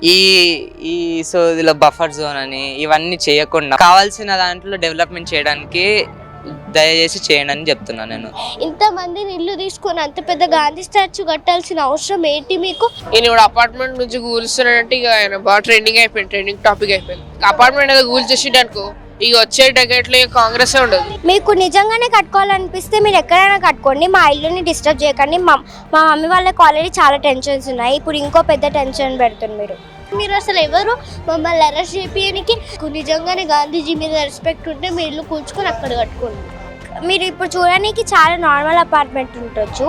ఈ ఈ సో ఇదిలో బఫర్ జోన్ అని ఇవన్నీ చేయకుండా కావాల్సిన దాంట్లో డెవలప్మెంట్ చేయడానికి దయచేసి చేయండి అని చెప్తున్నాను నేను. ఇంతమంది ఇల్లు తీసుకొని అంత పెద్ద గాంధీ స్టాచ్యూ కట్టాల్సిన అవసరం ఏంటి మీకు? నేను ఇప్పుడు అపార్ట్మెంట్ నుంచి కూల్స్తున్నానంటే ఇక ఆయన బాగా ట్రెండింగ్ అయిపోయింది, ట్రెండింగ్ టాపిక్ అయిపోయింది. అపార్ట్మెంట్ ఏదో కూల్ చేసిండు అనుకో, ఇక వచ్చే డెకెట్లో కాంగ్రెస్ ఉండదు. మీకు నిజంగానే కట్టుకోవాలనిపిస్తే మీరు ఎక్కడైనా కట్టుకోండి, మా ఇల్లుని డిస్టర్బ్ చేయకండి. మా మమ్మీ వాళ్ళకి ఆల్రెడీ చాలా టెన్షన్స్ ఉన్నాయి, ఇప్పుడు ఇంకో పెద్ద టెన్షన్ పెడుతుంది. మీరు అసలు ఎవరు మమ్మల్ని అరెస్ట్ చేయడానికి? నిజంగానే గాంధీజీ మీద రెస్పెక్ట్ ఉంటే మీ ఇల్లు కూర్చుకొని అక్కడ కట్టుకోండి. మీరు ఇప్పుడు చూడడానికి చాలా నార్మల్ అపార్ట్మెంట్ ఉండొచ్చు,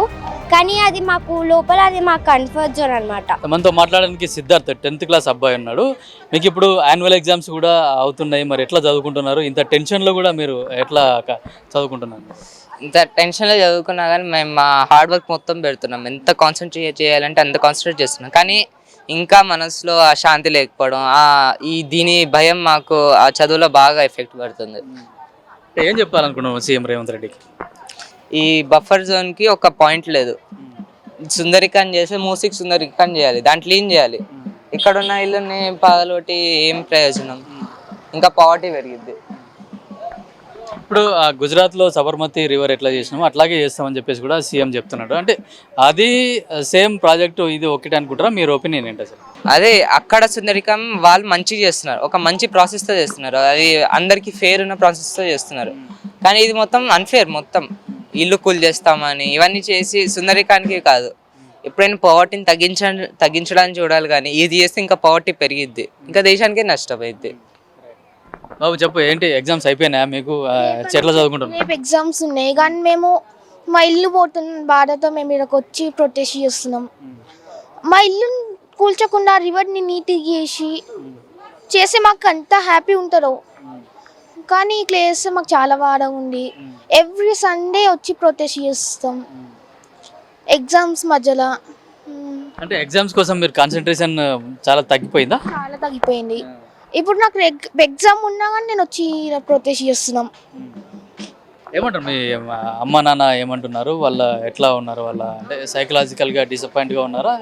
కానీ అది మాకు లోపల అది మాకు కంఫర్ట్ జోన్ అనమాట. మనతో మాట్లాడడానికి సిద్ధార్థ్ 10th క్లాస్ అబ్బాయి ఉన్నాడు. మీకు ఇప్పుడు యాన్యువల్ ఎగ్జామ్స్ కూడా అవుతున్నాయి, మరి ఎట్లా చదువుకుంటున్నారు? ఇంత టెన్షన్లో కూడా మీరు ఎట్లా చదువుకుంటున్నారు? ఇంత టెన్షన్లో చదువుకున్నా కానీ మేము మా హార్డ్ వర్క్ మొత్తం పెడుతున్నాం. ఎంత కాన్సన్ట్రేట్ చేయాలంటే అంత కాన్సన్ట్రేట్ చేస్తున్నాం, కానీ ఇంకా మనసులో ఆ శాంతి లేకపోవడం, దీని భయం మాకు ఆ చదువులో బాగా ఎఫెక్ట్ పడుతుంది. ఏం చెప్పాలనుకున్నాం సీఎం రేవంత్ రెడ్డికి? ఈ బఫర్ జోన్కి ఒక పాయింట్ లేదు. సుందరీకరణ చేస్తే మూసిక్ సుందరీకరణ చేయాలి, దాంట్లో ఏం చేయాలి? ఇక్కడున్న ఇల్లుని పగలగొట్టి ఏం ప్రయోజనం? ఇంకా పవర్టీ పెరిగిద్ది. ఇప్పుడు గుజరాత్లో సబర్మతి రివర్ ఎట్లా చేసినామో అట్లాగే చేస్తామని చెప్పేసి కూడా సీఎం చెప్తున్నాడు. అంటే అది సేమ్ ప్రాజెక్టు ఇది ఒకటి అనుకుంటారా? మీరు ఒపీనియన్ ఏంటి అసలు? అదే అక్కడ సుందరికం వాళ్ళు మంచిగా చేస్తున్నారు, ఒక మంచి ప్రాసెస్తో చేస్తున్నారు, అది అందరికీ ఫేర్ ఉన్న ప్రాసెస్తో చేస్తున్నారు. కానీ ఇది మొత్తం అన్ఫేర్, మొత్తం ఇల్లు కూల్ చేస్తామని ఇవన్నీ చేసి సుందరికానికి కాదు. ఎప్పుడైనా పవర్టీని తగ్గించడానికి చూడాలి, కానీ ఇది చేస్తే ఇంకా పవర్టీ పెరిగిద్ది, ఇంకా దేశానికే నష్టపోయిద్ది. బాబు చెప్పు, ఏంటి ఎగ్జామ్స్ అయిపోయినాయా మీకు? ఎట్లా చదువుకుంటున్నాం? రేపు ఎగ్జామ్స్ ఉన్నాయి, కానీ మేము మా ఇల్లు పోతున్న బాధతో మేము ఇక్కడికి వచ్చి ప్రొటెస్ట్ చేస్తున్నాం. మా ఇల్లు కూల్చకుండా రివర్ని నీట్గా చేస్తే మాకు అంతా హ్యాపీ ఉంటారు, కానీ ఇట్లా చేస్తే మాకు చాలా బాధ ఉంది. ఎవ్రీ సండే వచ్చి ప్రొటెస్ట్ చేస్తాం ఎగ్జామ్స్ మధ్యలో. అంటే ఎగ్జామ్స్ కోసం మీరు కాన్సన్ట్రేషన్ చాలా తగ్గిపోయిందా? చాలా తగ్గిపోయింది. ఇప్పుడు నాకు ఎగ్జామ్ ఉన్నా కానీ నేను వచ్చి ప్రొటెస్ట్ చేస్తున్నాం. ఏమంటారు మీ అమ్మ నాన్న ఏమంటున్నారు? వాళ్ళ ఎట్లా ఉన్నారు? వాళ్ళ అంటే సైకలాజికల్గా డిసప్పాయింట్గా ఉన్నారా?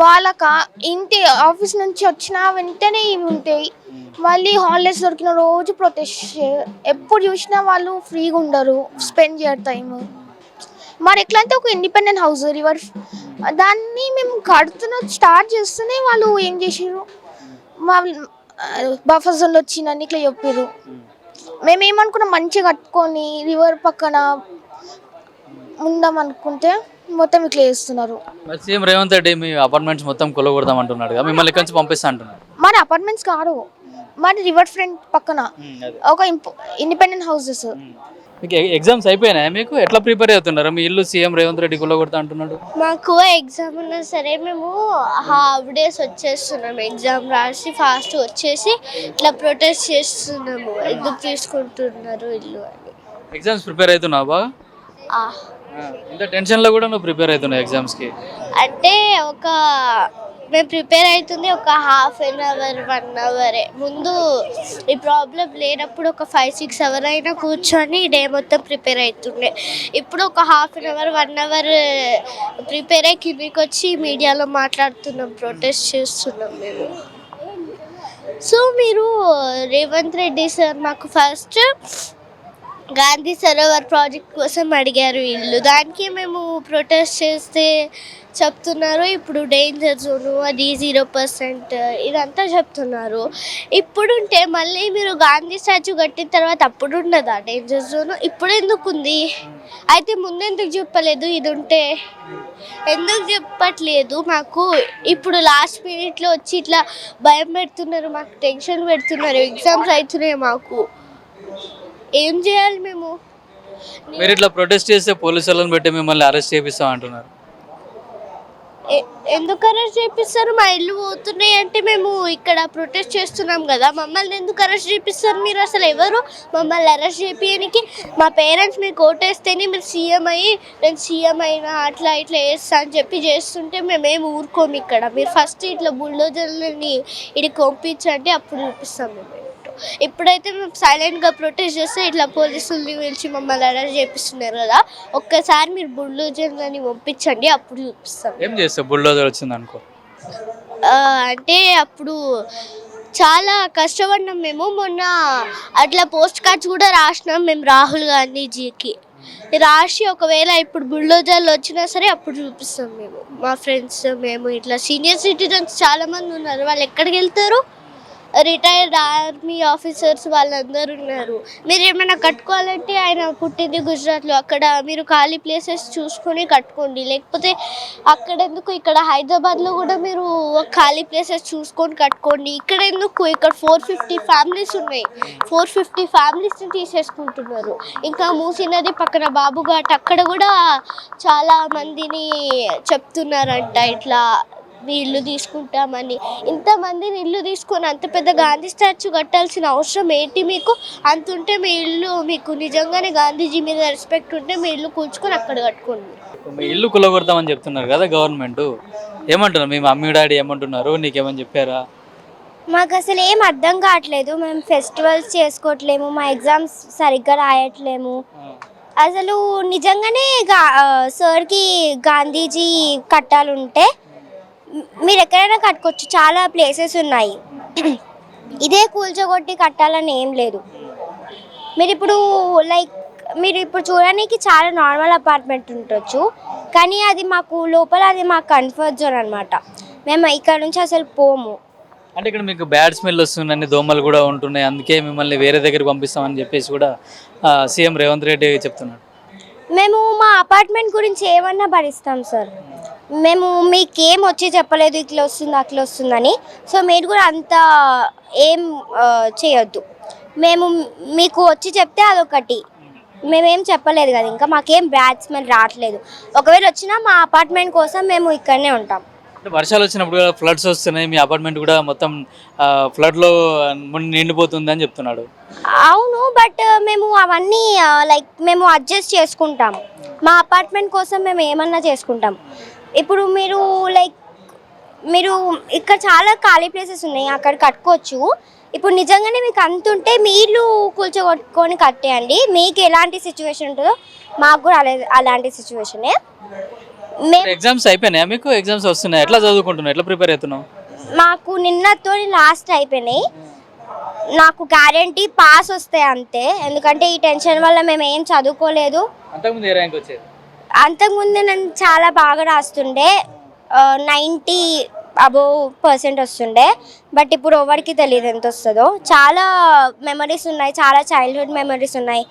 వాళ్ళకా ఇంటి ఆఫీస్ నుంచి వచ్చిన వెంటనే ఇవి ఉంటాయి, మళ్ళీ హాలిడేస్ దొరికిన రోజు ప్రొటెస్ట్. ఎప్పుడు చూసినా వాళ్ళు ఫ్రీగా ఉండరు, స్పెండ్ చేయరు టైం. మరి ఎట్లా అంటే ఒక ఇండిపెండెంట్ హౌస్ రివర్ దాన్ని మేము స్టార్ట్ చేస్తూనే వాళ్ళు ఏం చేసారు, మా బఫర్ జోన్లో వచ్చిందని ఇట్లా చెప్పారు. మేమేమనుకున్నాం మంచిగా కట్టుకొని రివర్ పక్కన ఉందాం అనుకుంటే మొత్తం ఇట్లా చేస్తున్నారు. సీఎం రేవంత్ రెడ్డి మీ అపార్ట్మెంట్స్ మొత్తం కొలగొడదాం అంటున్నాడు, మిమ్మల్ని ఇక్కడి నుంచి పంపిస్తా అంటున్నారు. మరి అపార్ట్మెంట్స్ కాదు, మరి రివర్ ఫ్రంట్ పక్కన ఒక ఇండిపెండెంట్ హౌసెస్. మీకు ఎగ్జామ్స్ అయిపోయినాయా? మీకు ఎట్లా ప్రిపేర్ అవుతున్నారు? మీ ఇల్లు సీఎం రేవంత్ రెడ్డి కొలగొడతా అంటున్నాడు. మాకు ఎగ్జామ్ ఉన్నా సరే మేము హాఫ్ డేస్ వచ్చేస్తున్నాము, ఎగ్జామ్ రాసి ఫాస్ట్ వచ్చేసి ఇట్లా ప్రొటెస్ట్ చేస్తున్నాము, ఎందుకు తీసుకుంటున్నారు ఇల్లు అని. ఎగ్జామ్స్ ప్రిపేర్ అవుతున్నావు బాగా? ఇంత టెన్షన్లో కూడా నువ్వు ప్రిపేర్ అవుతున్నావు ఎగ్జామ్స్కి? అంటే మేము ప్రిపేర్ అవుతుంది ఒక ½ అవర్ 1 అవరే. ముందు ఈ ప్రాబ్లం లేనప్పుడు ఒక 5-6 అవర్ అయినా కూర్చొని డే మొత్తం ప్రిపేర్ అవుతుండే. ఇప్పుడు ఒక ½ అవర్ 1 అవర్ ప్రిపేర్ అయ్యి కిందికి వచ్చి మీడియాలో మాట్లాడుతున్నాం, ప్రొటెస్ట్ చేస్తున్నాం మేము. సో మీరు రేవంత్ రెడ్డి సార్ మాకు ఫస్ట్ గాంధీ సరోవర్ ప్రాజెక్ట్ కోసం అడిగారు ఇల్లు, దానికి మేము ప్రొటెస్ట్ చేస్తే చెప్తున్నారు ఇప్పుడు డేంజర్ జోను, అది 0% ఇదంతా చెప్తున్నారు. ఇప్పుడుంటే మళ్ళీ మీరు గాంధీ స్టాచ్యూ కట్టిన తర్వాత అప్పుడు ఉండదా డేంజర్ జోను? ఇప్పుడు ఎందుకు ఉంది? అయితే ముందెందుకు చెప్పలేదు? ఇది ఉంటే ఎందుకు చెప్పట్లేదు మాకు? ఇప్పుడు లాస్ట్ మినిట్లో వచ్చి ఇట్లా భయం పెడుతున్నారు, మాకు టెన్షన్ పెడుతున్నారు, ఎగ్జామ్స్ అవుతున్నాయి మాకు, ఏం చేయాలి మేము? మీరు ఇట్లా ప్రొటెస్ట్ చేస్తే పోలీసు వాళ్ళని పెట్టి మిమ్మల్ని అరెస్ట్ చేపిస్తాం అంటున్నారు. ఎందుకు అరెస్ట్ చేపిస్తారు? మా ఇల్లు పోతున్నాయి అంటే మేము ఇక్కడ ప్రొటెస్ట్ చేస్తున్నాం కదా, మమ్మల్ని ఎందుకు అరెస్ట్ చేపిస్తారు? మీరు అసలు ఎవరు మమ్మల్ని అరెస్ట్ చేపించడానికి? మా పేరెంట్స్ మీరు కోటేస్తేనే మీరు సీఎం అయ్యి నేను సీఎం అయినా అట్లా ఇట్లా వేస్తా అని చెప్పి చేస్తుంటే మేమేమి ఊరుకోము. ఇక్కడ మీరు ఫస్ట్ ఇట్లా బుల్డోజర్లని ఇక్కడికి పంపించండి, అప్పుడు చూపిస్తాం మేము. ఇప్పుడైతే మేము సైలెంట్గా ప్రొటెస్ట్ చేస్తే ఇట్లా పోలీసుల్ని పిలిచి మమ్మల్ని అరెస్ట్ చేపిస్తున్నారు కదా, ఒక్కసారి మీరు బుల్డోజర్లని పంపించండి, అప్పుడు చూపిస్తాం. ఏం చేస్తావు? బుల్డోజర్ వచ్చింది అనుకో, అంటే అప్పుడు చాలా కష్టపడినాం మేము. మొన్న అట్లా పోస్ట్ కార్డ్స్ కూడా రాసినాం మేము రాహుల్ గాంధీజీకి. రాసి ఒకవేళ ఇప్పుడు బుల్డోజర్లు వచ్చినా సరే అప్పుడు చూపిస్తాం మేము. మా ఫ్రెండ్స్ మేము ఇట్లా సీనియర్ సిటిజన్స్ చాలామంది ఉన్నారు. వాళ్ళు ఎక్కడికి వెళ్తారు? రిటైర్డ్ ఆర్మీ ఆఫీసర్స్ వాళ్ళందరూ ఉన్నారు. మీరు ఏమైనా కట్టుకోవాలంటే ఆయన పుట్టింది గుజరాత్లో, అక్కడ మీరు ఖాళీ ప్లేసెస్ చూసుకొని కట్టుకోండి. లేకపోతే అక్కడ ఎందుకు, ఇక్కడ హైదరాబాద్లో కూడా మీరు ఖాళీ ప్లేసెస్ చూసుకొని కట్టుకోండి. ఇక్కడ ఎందుకు, ఇక్కడ 450 ఫ్యామిలీస్ ఉన్నాయి. 450 ఫ్యామిలీస్ని తీసేసుకుంటున్నారు. ఇంకా మూసీ నది పక్కన బాబుఘాట్ అక్కడ కూడా చాలా మందిని చెప్తున్నారంట ఇట్లా మీ ఇల్లు తీసుకుంటామని. ఇంతమందిని ఇల్లు తీసుకొని అంత పెద్ద గాంధీ స్టాచ్యూ కట్టాల్సిన అవసరం ఏంటి మీకు? అంత ఉంటే మీ ఇల్లు, మీకు నిజంగానే గాంధీజీ మీద రెస్పెక్ట్ ఉంటే మీ ఇల్లు కూల్చుకొని అక్కడ కట్టుకోండి. మీ ఇల్లు కులగొడతామని చెప్తున్నారు కదా గవర్నమెంట్, ఏమంటున్నారు? మీ మమ్మీ డాడీ ఏమంటున్నారు? నీకేమని చెప్పారా? మాకు అసలు ఏం అర్థం కావట్లేదు. మేము ఫెస్టివల్స్ చేసుకోవట్లేము, మా ఎగ్జామ్స్ సరిగ్గా రాయట్లేము. అసలు నిజంగానే సార్కి గాంధీజీ కట్టాలంటే మీరు ఎక్కడైనా కట్టుకోవచ్చు, చాలా ప్లేసెస్ ఉన్నాయి. ఇదే కూల్చొగొట్టి కట్టాలని ఏం లేదు. మీరు ఇప్పుడు చూడడానికి చాలా నార్మల్ అపార్ట్మెంట్ ఉండొచ్చు, కానీ అది మాకు లోపల అది మాకు కంఫర్ట్ జోన్ అనమాట. మేము ఇక్కడ నుంచి అసలు పోము. అంటే ఇక్కడ మీకు బ్యాడ్ స్మెల్ వస్తుందని, దోమలు కూడా ఉంటున్నాయి, అందుకే మిమ్మల్ని వేరే దగ్గరికి పంపిస్తామని చెప్పేసి కూడా సీఎం రేవంత్ రెడ్డి చెప్తున్నాడు. మేము మా అపార్ట్మెంట్ గురించి ఏమన్నా భరిస్తాం సార్. మేము మీకేం వచ్చి చెప్పలేదు ఇట్లా వస్తుంది అట్లా వస్తుందని. సో మీరు కూడా అంత ఏం చేయొద్దు. మేము మీకు వచ్చి చెప్తే అదొకటి, మేమేం చెప్పలేదు కదా, ఇంకా మాకేం బ్యాడ్ స్మెల్ రావట్లేదు. ఒకవేళ వచ్చినా మా అపార్ట్మెంట్ కోసం మేము ఇక్కడనే ఉంటాం. వర్షాలు వచ్చినప్పుడు కూడా ఫ్లడ్స్ వస్తున్నాయి, మీ అపార్ట్మెంట్ కూడా మొత్తం ఫ్లడ్లో నిండిపోతుంది అని చెప్తున్నాడు. అవును, బట్ మేము అవన్నీ మేము అడ్జస్ట్ చేసుకుంటాం. మా అపార్ట్మెంట్ కోసం మేము ఏమన్నా చేసుకుంటాం. ఇప్పుడు మీరు ఇక్కడ చాలా ఖాళీ ప్లేసెస్ ఉన్నాయి, అక్కడ కట్టుకోవచ్చు. ఇప్పుడు నిజంగానే మీకు అంత ఉంటే మీ ఇల్లు కూల్చొగొట్టుకొని కట్టేయండి. మీకు ఎలాంటి సిచ్యువేషన్ ఉంటుందో మాకు కూడా అలాంటి సిచ్యువేషనే. ఎగ్జామ్స్ అయిపోయినాయా మీకు? ఎగ్జామ్స్ వస్తున్నాయి, ఎట్లా చదువుకుంటున్నావు, ఎట్లా ప్రిపేర్ అవుతున్నావు? మాకు నిన్నతో లాస్ట్ అయిపోయినాయి. నాకు గ్యారంటీ పాస్ వస్తాయి అంతే, ఎందుకంటే ఈ టెన్షన్ వల్ల మేము ఏం చదువుకోలేదు. అంతకుముందు ఏ ర్యాంక్ వచ్చేది? అంతకుముందు నేను చాలా బాగా రాస్తుండే, 90% వస్తుండే. బట్ ఇప్పుడు ఎవరికి తెలియదు ఎంత వస్తుందో. చాలా మెమరీస్ ఉన్నాయి, చాలా చైల్డ్హుడ్ మెమరీస్ ఉన్నాయి.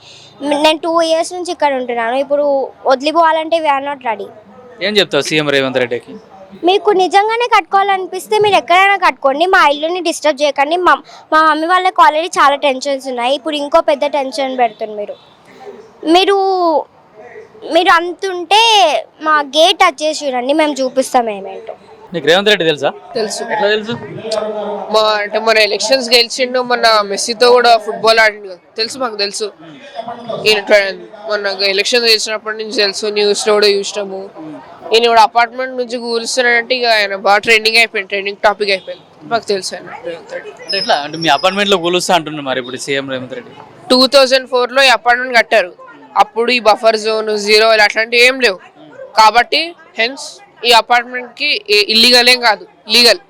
నేను 2 years నుంచి ఇక్కడ ఉంటున్నాను. ఇప్పుడు వదిలిపోవాలంటే వీఆర్ నాట్ రెడీ. ఏం చెప్తావు సీఎం రేవంత్ రెడ్డికి? మీకు నిజంగానే కట్టుకోవాలనిపిస్తే మీరు ఎక్కడైనా కట్టుకోండి, మా ఇల్లుని డిస్టర్బ్ చేయకండి. మా మమ్మీ వాళ్ళకి ఆల్రెడీ చాలా టెన్షన్స్ ఉన్నాయి, ఇప్పుడు ఇంకో పెద్ద టెన్షన్ పెడుతుంది. మీరు అంతుంటే మా గేట్ టచ్ చేసి చూడండి, మేము చూపిస్తాం ఏమేంటో. నీకు రేవంత్ రెడ్డి తెలుసా? తెలుసు. ఎట్లా తెలుసు? అంటే మన ఎలక్షన్స్ గెలిచిండు, మొన్న మెస్సీతో కూడా ఫుట్బాల్ ఆడిండు కదా, తెలుసు, మాకు తెలుసు. మొన్న ఎలక్షన్ గెలిచినప్పటి నుంచి తెలుసు, న్యూస్లో కూడా చూసినాము. ఈయన కూడా అపార్ట్మెంట్ నుంచి కూలుస్తున్నాడంటే ఇక ఆయన బాగా ట్రెండింగ్ అయిపోయింది, ట్రెండింగ్ టాపిక్ అయిపోయింది. మాకు తెలుసు ఆయన రేవంత్ రెడ్డి. అంటే ఎట్లా, అంటే మీ అపార్ట్మెంట్లో కూలుస్తా అంటున్నారు మరి ఇప్పుడు సీఎం రేవంత్ రెడ్డి? 2004లో ఈ అపార్ట్మెంట్ కట్టారు. అప్పుడు ఈ బఫర్ జోన్, జీరో అట్లాంటివి ఏం లేవు. కాబట్టి హెన్స్ ఈ అపార్ట్మెంట్కి ఇల్లీగల్ ఏం కాదు, లీగల్.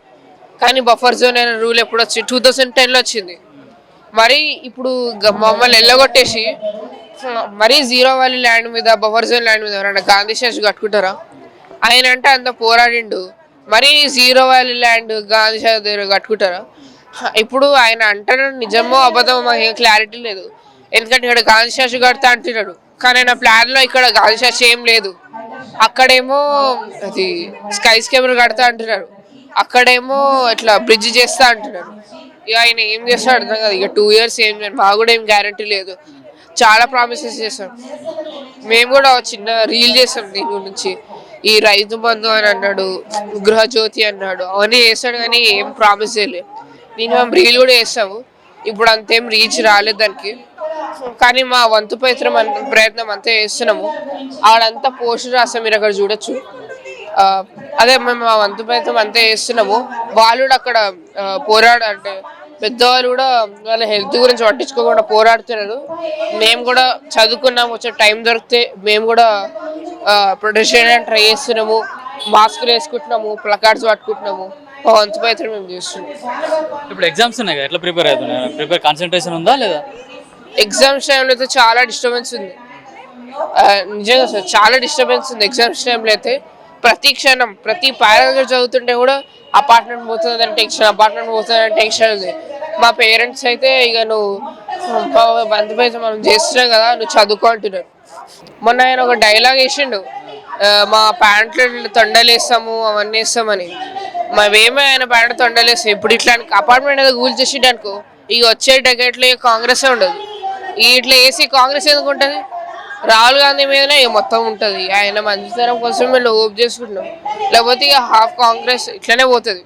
కానీ బఫర్ జోన్ అనే రూల్ ఎప్పుడు వచ్చింది? 2010లో వచ్చింది. మరి ఇప్పుడు మమ్మల్ని ఎల్లగొట్టేసి మరీ జీరో వ్యాలీ ల్యాండ్ మీద, బఫర్ జోన్ ల్యాండ్ మీద ఎవరైనా గాంధీ స్టాచ్యూ కట్టుకుంటారా? ఆయన అంటే అంత పోరాడిండు, మరి zero valley land Gandhi statue దగ్గర కట్టుకుంటారా? ఇప్పుడు ఆయన అంటాడు నిజమో అబద్ధమో మాకు ఏం క్లారిటీ లేదు. ఎందుకంటే ఇక్కడ గాంధీ స్టాచ్యూ కడతా అంటున్నాడు, కానీ ఆయన ప్లాన్లో ఇక్కడ గాంధీ స్టాచ్యూ ఏం లేదు. అక్కడేమో అది స్కై స్కేపర్ కడతా అంటున్నారు, అక్కడేమో ఇట్లా బ్రిడ్జ్ చేస్తా అంటున్నారు. ఇక ఆయన ఏం చేస్తాడు అర్థం కాదు. ఇక 2 years ఏం చేయండి, మాకు కూడా ఏం గ్యారంటీ లేదు. చాలా ప్రామిసెస్ చేస్తాం. మేము కూడా చిన్న రీల్ చేస్తాం దీని గురించి. ఈ రైతు బంధు అని అన్నాడు, గృహజ్యోతి అన్నాడు, అవన్నీ చేస్తాడు, కానీ ఏం ప్రామిస్ చేయలేదు. దీన్ని మేము రీల్ కూడా చేస్తాము. ఇప్పుడు అంతేం రీచ్ రాలేదు దానికి, కానీ మా వంతు ప్రయత్నం అంతా చేస్తున్నాము. ఆడంతా పోస్టర్ రాస్తాం, మీరు అక్కడ చూడొచ్చు. అదే మేము మా వంతు ప్రయత్నం అంతా చేస్తున్నాము. వాళ్ళు కూడా అక్కడ అంటే పెద్దవాళ్ళు కూడా వాళ్ళ హెల్త్ గురించి పట్టించుకోకుండా పోరాడుతున్నారు. మేము కూడా చదువుకున్నాము, వచ్చే టైం దొరికితే మేము కూడా ప్రొటెస్ట్ చేయడానికి ట్రై చేస్తున్నాము. మాస్కులు వేసుకుంటున్నాము, ప్లకార్డ్స్ పట్టుకుంటున్నాము, మా వంతు ప్రయత్నం మేము చేస్తున్నాం. ఇప్పుడు ఎగ్జామ్స్ ఉన్నాయి కదా, ఎట్లా ప్రిపేర్ అవుతున్నాయి? కాన్సన్ట్రేషన్ ఉందా లేదా? ఎగ్జామ్స్ టైంలో అయితే చాలా డిస్టర్బెన్స్ ఉంది. నిజంగా సార్ చాలా డిస్టర్బెన్స్ ఉంది ఎగ్జామ్స్ టైంలో అయితే. ప్రతి క్షణం ప్రతి పారాగ్రాఫ్ చదువుతుంటే కూడా అపార్ట్మెంట్ పోతుందని టెన్షన్, అపార్ట్మెంట్ పోతుందని టెన్షన్ ఉంది. మా పేరెంట్స్ అయితే ఇక నువ్వు బంధు పైసలు మనం చేస్తున్నాం కదా, నువ్వు చదువుకో అంటున్నారు. మొన్న ఆయన ఒక డైలాగ్ వేసిండు, మా ప్యాంట్లు తొండలేస్తాము అవన్నీ వేస్తామని. మేమే ఆయన ప్యాంట్ తొండలేస్తాం. ఇప్పుడు ఇట్లా అపార్ట్మెంట్ ఏదో గూల్ చేసిండు అనుకో, ఇక వచ్చే డెకేట్లో కాంగ్రెసే ఉండదు. ఇట్లా వేసి కాంగ్రెస్ ఎందుకు ఉంటుంది? రాహుల్ గాంధీ మీదనే ఇక మొత్తం ఉంటుంది. ఆయన మంచితనం కోసం మేము హోప్ చేసుకుంటున్నాం, లేకపోతే ఇక హాఫ్ కాంగ్రెస్ ఇట్లనే పోతుంది.